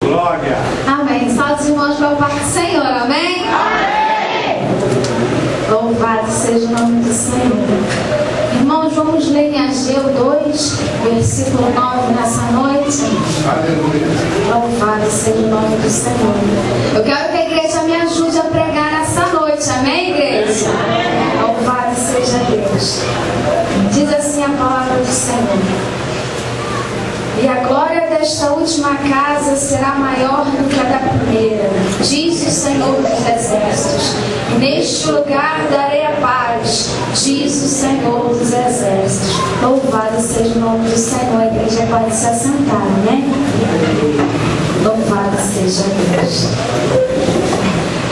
Glória. Amém. Salve os irmãos para o Parque do Senhor. Amém? Amém. Louvado seja o nome do Senhor. Irmãos, vamos ler em Ageu 2, versículo 9 nessa noite. Aleluia. Louvado seja o nome do Senhor. Eu quero que a igreja me ajude a pregar nessa noite. Amém, igreja? Louvado seja Deus. Diz assim a palavra do Senhor. E a glória desta última casa será maior do que a da primeira, diz o Senhor dos Exércitos. E neste lugar darei a paz, diz o Senhor dos Exércitos. Louvado seja o nome do Senhor. A igreja pode se assentar, né? Louvado seja Deus.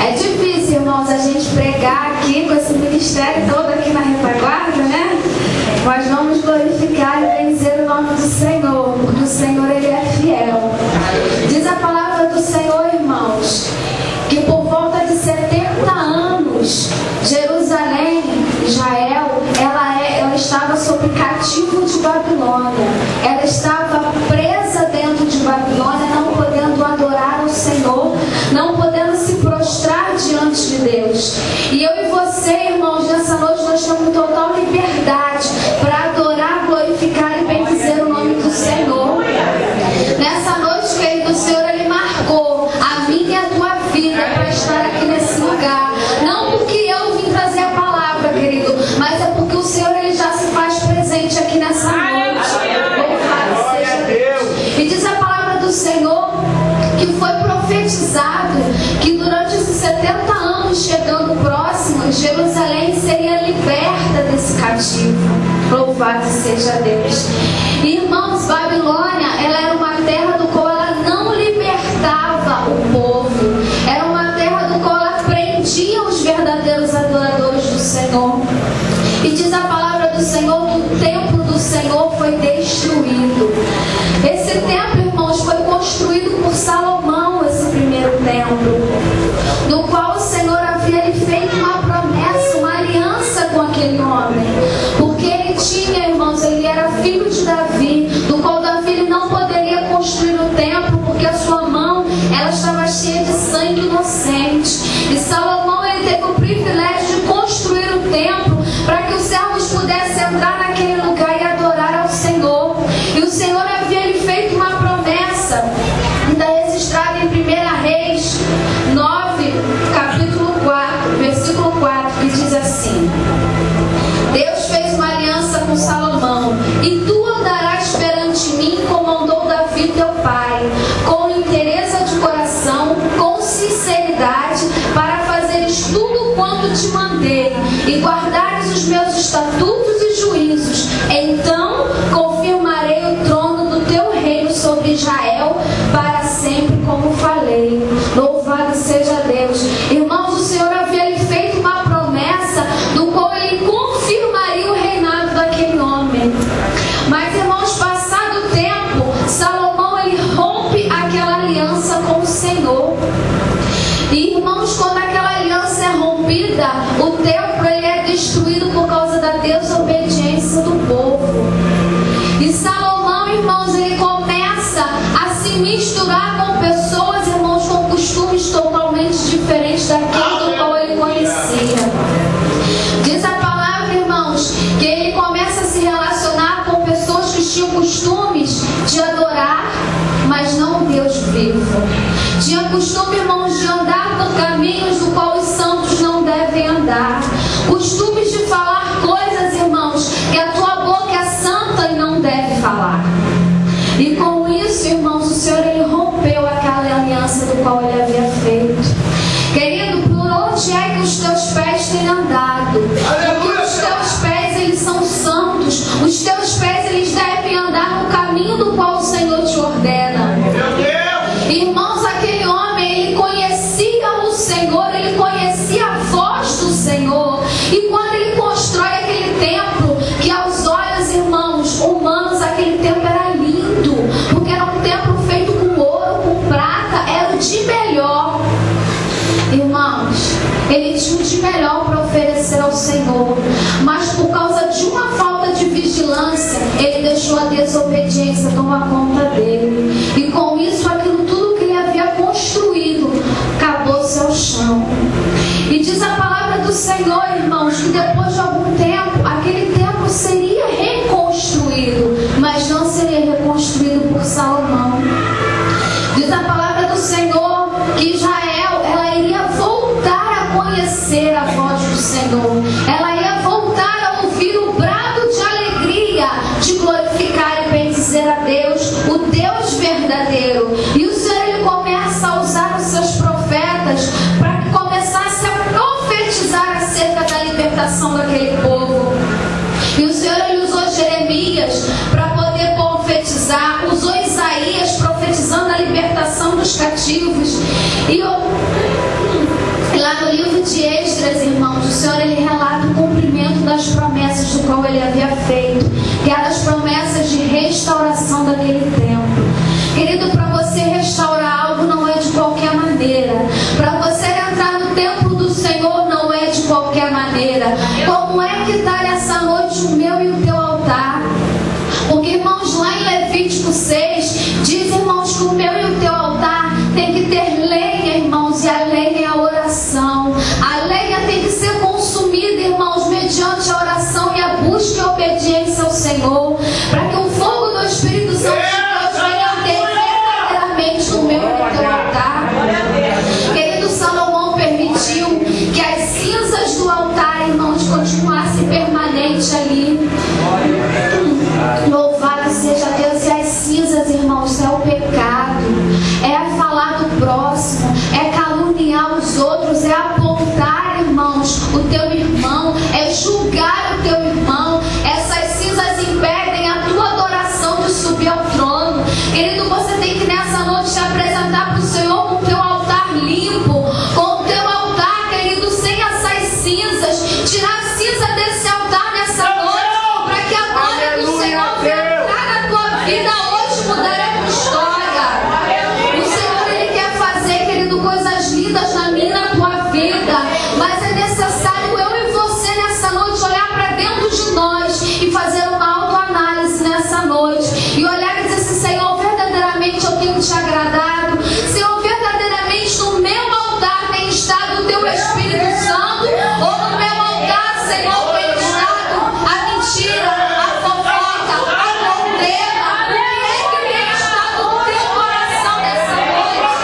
É difícil, irmãos, a gente pregar aqui com esse ministério todo aqui na retaguarda, né? Mas vamos glorificar e benzer o nome do Senhor, porque o Senhor, Ele é fiel. Diz a palavra do Senhor, irmãos, que por volta de 70 anos, Jerusalém, Israel, ela estava sob cativo de Babilônia. Ela estava presa dentro de Babilônia, não podendo adorar ao Senhor, não podendo se prostrar diante de Deus. E eu e você, irmãos, nessa noite nós temos total liberdade para adorar, glorificar e bendizer o nome do Senhor. Nessa noite, querido, o Senhor, Ele marcou a minha e a tua vida para estar aqui nesse lugar. Não porque eu vim trazer a palavra, querido, mas é porque o Senhor, Ele já se faz presente aqui nessa noite. Louvado seja Deus. E diz a palavra do Senhor que foi profetizado que durante esses 70 anos, chegando próximo, Jerusalém seria liberta desse cativo. Louvado seja Deus. Irmãos, Babilônia, ela era uma terra do qual ela não libertava o povo. Era uma terra do qual ela prendia os verdadeiros adoradores do Senhor. E diz a palavra do Senhor que o templo do Senhor foi destruído. Esse templo, irmãos, foi construído por Salomão, esse primeiro templo, no qual o Senhor havia lhe feito uma promessa, uma aliança com aquele homem. Porque ele tinha, irmãos, ele era filho de Davi, do qual Davi ele não poderia construir o templo, porque a sua mão, ela estava cheia de sangue inocente. E Salomão, ele teve o privilégio de construir o templo, para que os servos pudessem entrar naquele lugar e adorar ao Senhor. E o Senhor havia lhe feito uma promessa, ainda registrada em 1 Reis 9, capítulo 4, versículo 4, que diz assim: Deus fez uma aliança com Salomão, e tu andarás perante mim como andou Davi teu pai, com inteireza de coração, com sinceridade, para fazeres tudo quanto te mandei, e guardares os meus estatutos e juízos. Então confirmarei o trono do teu reino sobre Israel para sempre, como falei. Louvado seja Deus. Irmãos, o Senhor havia lhe feito uma promessa do qual Ele confirmaria o reinado daquele homem. Mas, irmãos, passado o tempo, Salomão, ele rompe aquela aliança com o Senhor. E, irmãos, quando aquela aliança é rompida, o templo ele é destruído por causa da desobediência do povo. E Salomão, irmãos, ele começa a se misturar com pessoas, irmãos, com costumes totalmente diferentes daquele do qual ele conhecia. Diz a palavra, irmãos, que ele começa a se relacionar com pessoas que tinham costumes de adorar, mas não o Deus vivo. Tinha costume, irmãos, de andar por caminhos do qual os santos não devem andar. Costumes de falar coisas, irmãos, que a tua boca é santa e não deve falar. E com isso, irmãos, o Senhor ele rompeu aquela aliança do qual ele havia feito. Querido, por onde é que os teus pés têm andado? Porque os teus pés, eles são santos. Os teus pés, eles devem andar no caminho do qual o Senhor te ordena. Irmãos, aquele homem, ele conhecia o Senhor, ele conhecia a voz do Senhor. E quando ele constrói aquele templo, que aos olhos, irmãos, humanos, aquele templo era lindo, porque era um templo feito com ouro, com prata, era o de melhor. Irmãos, ele tinha o de melhor para oferecer ao Senhor, mas por causa de uma falta de vigilância, ele deixou a desobediência tomar conta dele. E com isso, aquilo tudo que ele havia cativos. E lá no livro de Esdras, irmãos, o Senhor ele relata o cumprimento das promessas do qual ele havia feito, que eram as promessas de restauração daquele templo. Querido, para você restaurar algo não é de qualquer maneira. Para você entrar no templo do Senhor não é de qualquer maneira. Como é que está nessa noite o meu e o teu altar? Porque, irmãos, lá em Levítico 6, diz, irmãos, que o meu e o teu altar tem que ter lenha, irmãos, e a lenha é a oração. A lenha tem que ser consumida, irmãos, mediante a oração e a busca e a obediência ao Senhor, para que o fogo do Espírito Santo de Deus venha arder verdadeiramente no meu e no teu altar. Querido, Salomão permitiu que as cinzas do altar, irmãos, continuassem permanentes ali. Louvado seja Deus. E as cinzas, irmãos, é o pecado, é falar do próximo, é caluniar os outros, é apontar, irmãos, o teu irmão, é julgar o teu irmão. Essas cinzas impedem a tua adoração de subir ao trono. Querido, você tem que nessa noite te apresentar para o Senhor com o teu altar limpo, com o teu altar, querido, sem essas cinzas. Tirar a cinza desse altar nessa noite, para que a glória do Senhor venha entrar na tua vida hoje, mudar a tua história. O Senhor, ele quer fazer, querido, coisas lindas na minha e na tua vida, mas é necessário eu e você nessa noite olhar para dentro de nós e fazer uma autoanálise nessa noite e olhar e dizer assim: Senhor, verdadeiramente eu tenho te agradado? Senhor, verdadeiramente no meu altar tem estado o teu Espírito Santo? Ou no meu altar, Senhor, tem estado a mentira, a fofoca, a contenda? O que é que tem estado no teu coração nessa noite?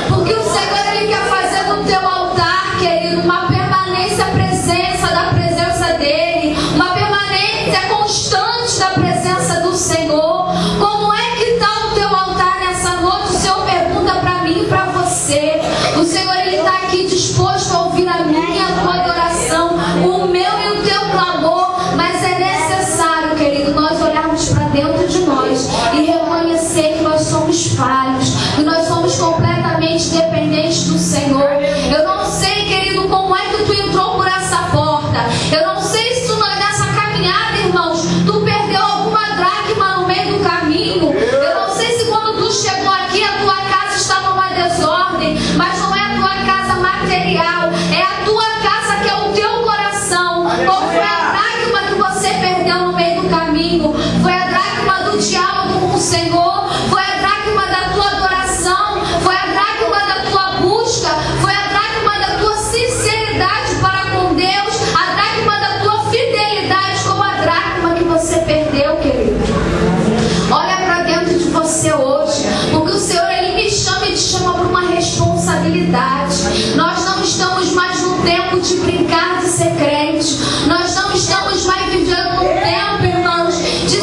Porque o Senhor, ele quer fazer no teu altar, querido, uma permanência da presença dele, uma permanência constante da presença do Senhor. Como é que está o teu altar nessa noite? O Senhor pergunta para mim e para você. O Senhor, ele está aqui disposto a ouvir a minha e a tua adoração, o meu e o teu clamor. Mas é necessário, querido, nós olharmos para dentro de nós e reconhecer que nós somos falhos, que nós somos completamente dependentes do Senhor. Eu não sei, querido, como é que tu entrou por essa porta. Eu não sei se tu nessa caminhada, irmãos, tu perdeu alguma dracma no meio do caminho. Eu não sei se quando tu chegou aqui a tua casa estava uma desordem, mas não é a tua casa material, é a tua casa que é o teu coração. Qual foi a dracma que você perdeu no meio do caminho? Foi a dracma do diálogo com o Senhor? Foi a dracma da tua adoração? Foi a dracma da tua busca? Foi a dracma da tua sinceridade para com Deus? A dracma da tua fidelidade, como a dracma que você perdeu, querido? Olha para dentro de você hoje, porque o Senhor, ele me chama e te chama para uma responsabilidade. Nós não estamos mais no tempo de brincar de ser crente. Nós não estamos mais vivendo num tempo, irmãos, de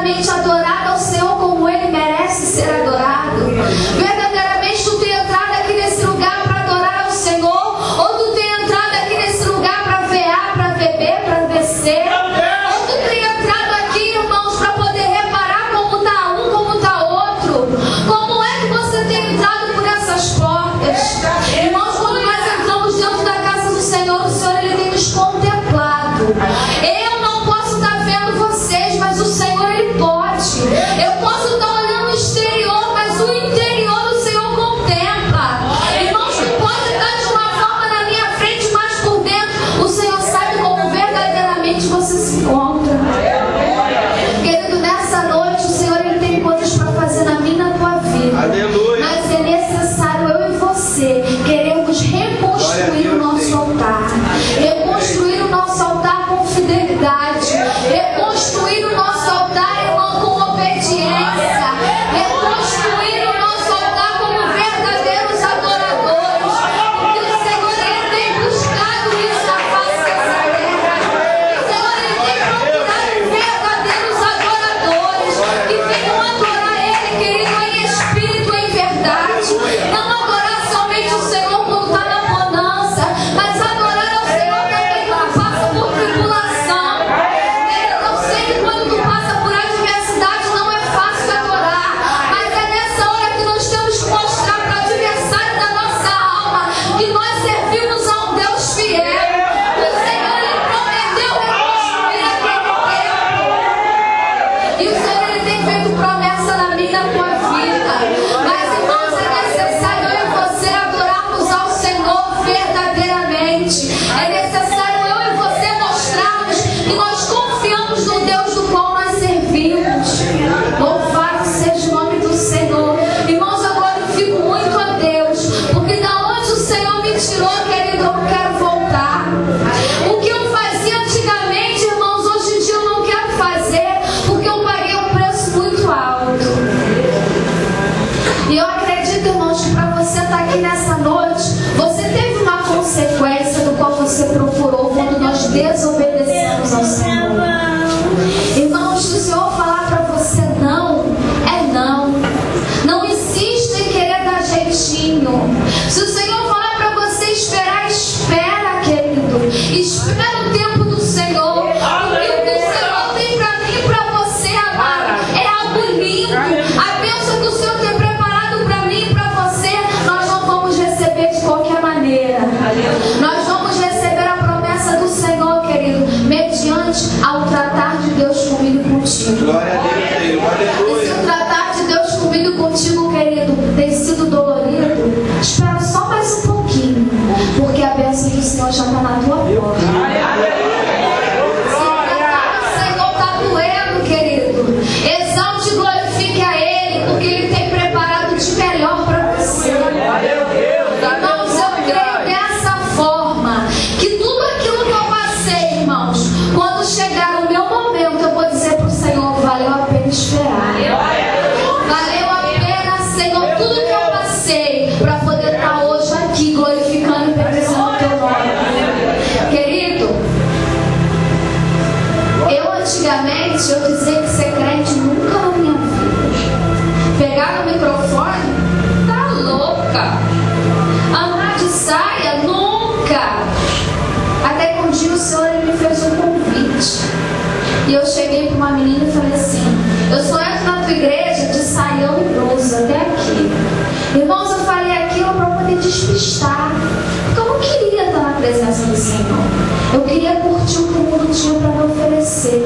verdadeiramente adorado ao Senhor como Ele merece ser adorado? Verdadeiramente tu tem entrado aqui nesse lugar para adorar ao Senhor? Ou tu tem entrado aqui nesse lugar para vear, para beber, para descer? Ou tu tem entrado aqui, irmãos, para poder reparar como está um, como está outro? Como é que você tem entrado por essas portas? Irmãos, quando nós entramos dentro da casa do Senhor, o Senhor Ele tem nos contemplado. Eu não posso estar vendo vocês, mas o Senhor Ele pode. Eu posso estar olhando o exterior, mas o interior o Senhor contempla. Irmãos, tu pode estar de uma forma na minha frente, mas por dentro o Senhor sabe como verdadeiramente você se encontra. Querido, nessa noite o Senhor Ele tem coisas para fazer na minha e na tua vida. Aleluia. Mas é necessário eu e você queremos reconstruir o nosso altar. Reconstruir o nosso altar com fidelidade. Reconstruir o nosso altar, irmão, com obediência. Reconstruir o nosso altar como verdadeiros adoradores. Porque o Senhor Ele tem buscado isso na face dessa terra. O Senhor Ele tem procurado verdadeiros adoradores que venham adorar Ele, querido, em espírito e em verdade. Não adorar somente o Senhor quando está na bonança, mas adorar ao Senhor também quando passa por tribulação. Eu sei que quando tu passa por adversidade não é fácil adorar, mas é nessa hora que nós temos que mostrar para o adversário da nossa alma que nós servimos a um Deus fiel. O Senhor Ele prometeu reconstruir aquele templo. E o Senhor Ele tem feito promessa na minha e na tua vida. Mas, irmãos, é necessário eu e você adorarmos ao Senhor verdadeiramente. É necessário eu e você mostrarmos que nós confiamos no Deus do qual nós servimos. Louvado seja o nome do Senhor. Irmãos, eu glorifico muito a Deus, porque da onde o Senhor me tirou, querido, eu não quero voltar. O que eu fazia antigamente, irmãos, hoje em dia eu não quero fazer, porque eu paguei um preço muito alto. E eu acredito, irmãos, que para você estar aqui nessa noite, você teve uma consequência do qual você procurou quando nós desobedecemos ao Senhor. Irmãos, se o Senhor falar para você não, é não. Não insista em querer dar jeitinho. Se o Senhor falar para você esperar, espera, querido. Espera o tempo do Senhor. Porque o que o Senhor tem para mim e para você, amado, é algo lindo. A bênção que o Senhor tem preparado para mim e para você, nós não vamos receber de qualquer maneira. Nós vamos receber a promessa do Senhor, querido, mediante ao tratar de Deus comigo e contigo. Glória a Deus, Senhor. E se Aleluia. o tratar de Deus comigo e contigo, querido, tem sido dolorido, espera só mais um pouquinho, porque a bênção do Senhor já está na tua porta. Se o tratar do Senhor está doendo, querido, exalte e glorifique a Ele, porque Ele tem preparado de melhor para você. Irmãos, eu creio dessa forma, que tudo aquilo que eu passei, irmãos, quando chegar o meu momento, eu vou dizer para o Senhor, valeu a pena esperar. Valeu a pena, Senhor, tudo que eu passei para poder estar hoje aqui glorificando e bendizendo o teu nome. Querido, eu antigamente eu dizia que ser crente nunca na minha vida. Pegar no microfone, tá louca. Andar de saia, nunca. Até que um dia o Senhor Ele me fez um convite. E eu cheguei para uma menina e falei assim: eu só entro na tua igreja de saião e blusa, até aqui. Irmãos, eu falei aquilo para poder despistar, porque eu não queria estar na presença do Senhor. Eu queria curtir o que o mundo tinha para me oferecer.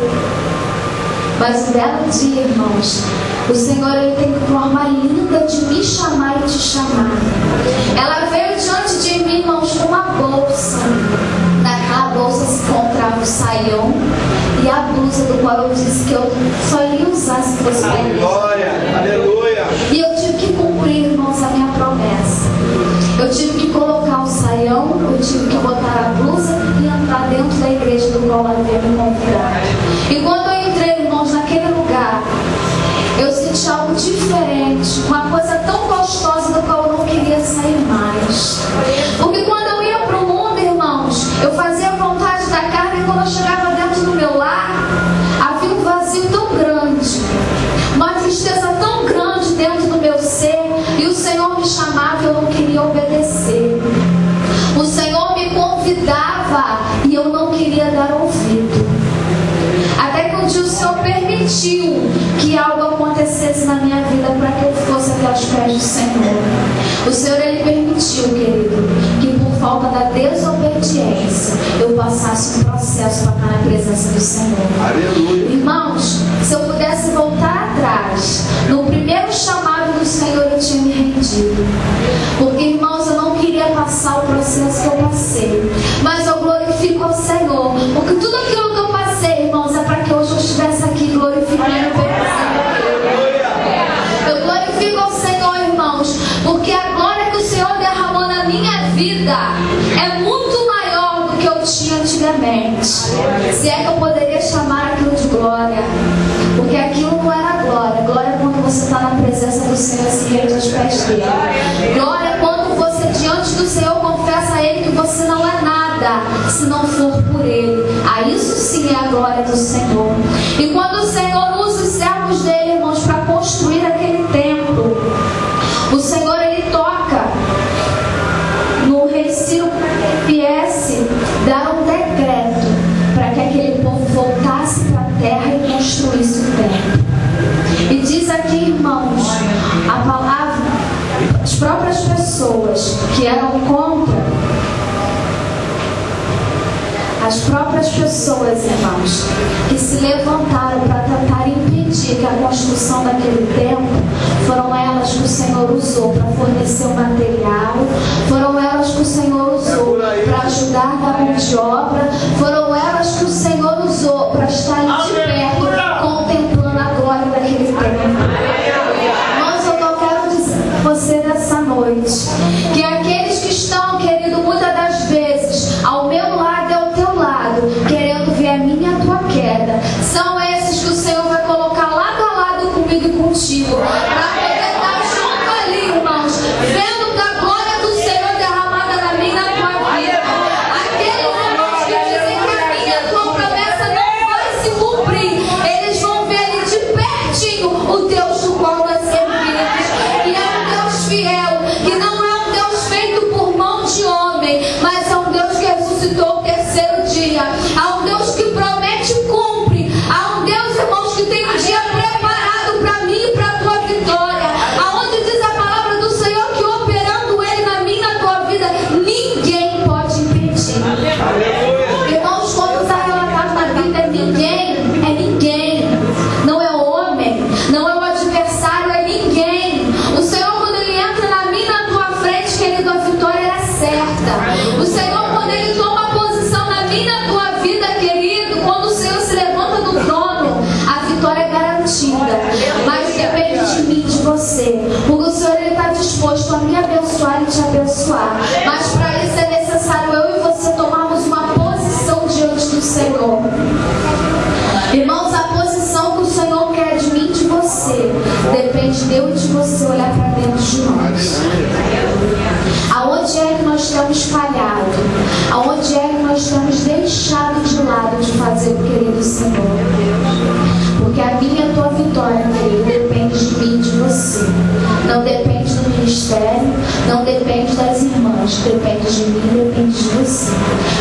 Mas um belo dia, irmãos, o Senhor Ele tem forma linda de me chamar e te chamar. Ela veio diante de mim, irmãos, com uma bolsa. Naquela bolsa se encontrava o saião e a blusa, do qual eu disse que eu só ia usar se fosse para igreja. Glória, aleluia. E eu tive que cumprir, irmãos, a minha promessa. Eu tive que colocar o saião, eu tive que botar a blusa e entrar dentro da igreja do qual ela veio me convidar. E quando eu entrei, irmãos, naquele lugar, eu senti algo diferente, uma coisa tão gostosa do qual eu não queria sair mais. Porque quando eu ia para o mundo, irmãos, eu fazia a vontade da carne, e quando eu chegava dentro do meu lar, havia um vazio tão grande. permitiu que algo acontecesse na minha vida para que eu fosse até os pés do Senhor. O Senhor, Ele permitiu, querido, que por falta da desobediência eu passasse um processo para estar na presença do Senhor. Aleluia. Irmãos, se eu pudesse voltar atrás, no primeiro chamado do Senhor eu tinha me rendido. Porque, irmãos, eu não queria passar o processo que eu passei. Mas eu glorifico ao Senhor. Porque tudo aquilo que eu passei, irmãos, é para que hoje eu estivesse aqui glorificando o Senhor. Eu glorifico ao Senhor, irmãos, porque a glória que o Senhor derramou na minha vida é muito maior do que eu tinha antigamente. Se é que eu poderia chamar aquilo de glória. Porque aquilo não era glória. Glória é quando você está na presença do Senhor e se rende aos pés dele. Glória é quando você diante do Senhor confessa a Ele que você não é nada se não for por Ele. Isso sim é a glória do Senhor. E quando o Senhor usa os servos dele, irmãos, para construir aquele templo, o Senhor, Ele toca no rei Ciro para que ele viesse dar um decreto para que aquele povo voltasse para a terra e construísse o templo. E diz aqui, irmãos, a palavra, as próprias pessoas que eram contra, as próprias pessoas, irmãos, que se levantaram para tentar impedir que a construção daquele templo, foram elas que o Senhor usou para fornecer o material, foram elas que o Senhor usou para ajudar na mão de obra, foram elas que o Senhor usou para estar ali de perto, contemplando a glória daquele templo. Irmãos, eu quero dizer para você nessa noite, que aqueles que estão, querido, muitas das vezes, ao meu lado e ao teu lado, querendo ver a minha e a tua queda, são esses que o Senhor vai colocar lado a lado comigo e contigo, para poder estar junto ali, irmãos, vendo que a glória do Senhor derramada na minha e na tua vida. Aqueles irmãos que dizem que a minha e a tua promessa não vai se cumprir, eles vão ver ali de pertinho o Deus do qual nós servimos, que é um Deus fiel, que não é um Deus feito por mão de homem, mas é um Deus que ressuscitou o terceiro dia. Há um Deus que promete e cumpre. Há um Deus, irmãos, que tem um dia preparado para mim e para a tua vitória. Aonde diz a palavra do Senhor que operando Ele na minha e na tua vida, ninguém pode impedir. Irmãos, quando está relatado na Bíblia, ninguém é ninguém. Não é homem, não é o adversário, é ninguém. O Senhor, quando Ele entra na minha e na tua frente, querido, a vitória é certa. O Senhor, quando Ele toma posição na minha e na tua vida, querido, quando o Senhor se levanta do trono, a vitória é garantida. Mas depende de mim, de você. Porque o Senhor, Ele está disposto a me abençoar e te abençoar. Mas para isso é necessário eu e você tomarmos uma posição diante do Senhor. Irmãos, a posição que o Senhor quer de mim e de você depende de eu e de você olhar para dentro de nós. Aonde é que nós temos falhado? Aonde é que nós temos deixado de lado de fazer o querido Senhor? Porque a minha e a tua vitória, querido, depende de mim e de você. Não depende do ministério, não depende das irmãs, depende de mim, depende de você.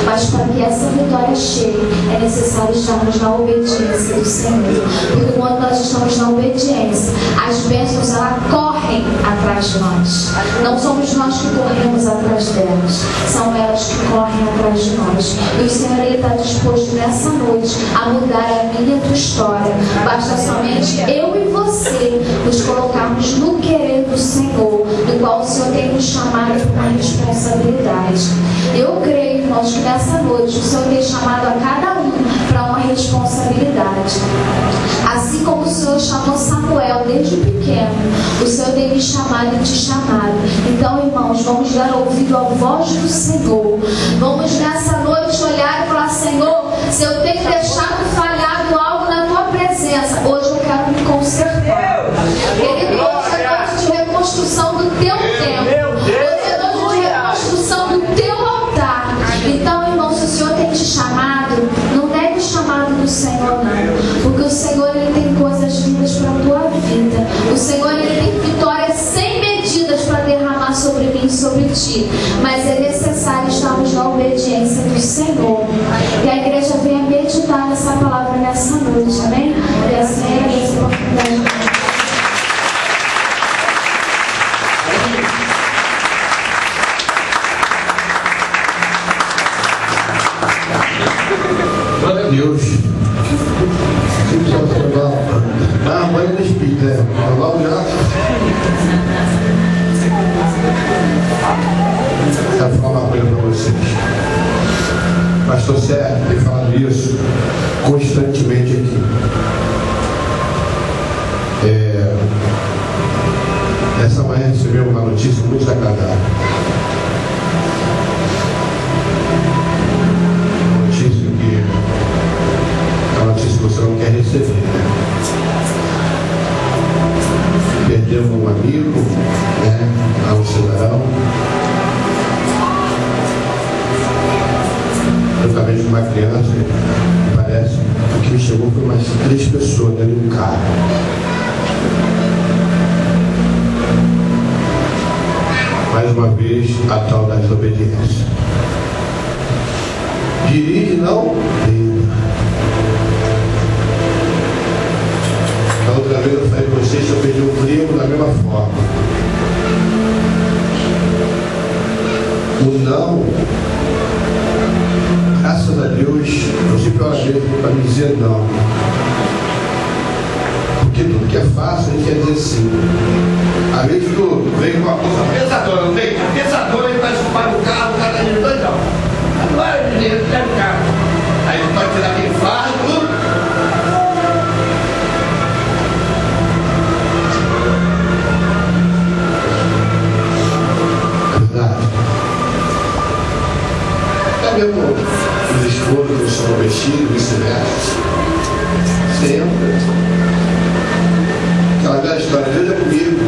Mas para que essa vitória chegue, é necessário estarmos na obediência do Senhor. Porque quando nós estamos na obediência, as bênçãos elas correm atrás de nós. Não somos nós que corremos atrás delas, são elas que correm atrás de nós. E o Senhor, Ele está disposto nessa noite a mudar a minha e a tua história. Basta somente eu e você nos colocarmos no querer do Senhor, do qual o Senhor tem nos chamado para uma responsabilidade. Eu creio, irmãos, que nessa noite o Senhor tem chamado a cada um para uma responsabilidade. Assim como o Senhor chamou Samuel desde pequeno, o Senhor tem me chamado e te chamado. Então, irmãos, vamos dar ouvido à voz do Senhor. Vamos nessa noite olhar e falar: Senhor, se eu tenho deixado falhado algo na tua presença, hoje eu quero me consertar. Querido, hoje é noite de reconstrução do teu templo. Hoje é noite de reconstrução do teu altar. Então, irmãos, se o Senhor tem te chamado, não negue o chamado do Senhor, não. Porque o Senhor, Ele tem coisas lindas para a tua vida. O Senhor, Ele tem vitórias sem medidas para derramar sobre mim e sobre ti. Mas é necessário estarmos na obediência do Senhor. Que a igreja venha meditar nessa palavra espírito, né? Logo já. Quero falar uma coisa para vocês. Pastor Sérgio tem falado isso constantemente aqui. Essa manhã recebeu uma notícia muito desagradável. Uma notícia que é uma notícia que você não quer receber, né? Perdemos um amigo, né? Há um cidadão. Juntamente com uma criança, parece. O que me chegou foi umas 3 pessoas dentro de um carro. Mais uma vez, a tal da desobediência. Dirige, não beba. A outra vez eu falei para vocês que eu perdi um primo da mesma forma. O não, graças a Deus, eu sempre orei para me dizer não. Porque tudo que é fácil, a gente quer dizer sim. Às vezes tu vem com uma coisa pesadora, não vem? Pesadora, ele vai chupar no carro, o cara está indo doidão. Agora, dinheiro, quer o carro. Aí tu pode tirar aquele fardo. É verdade. É mesmo os esposos que são vestidos, vice-versa. Sempre. Aquela velha história, veja comigo.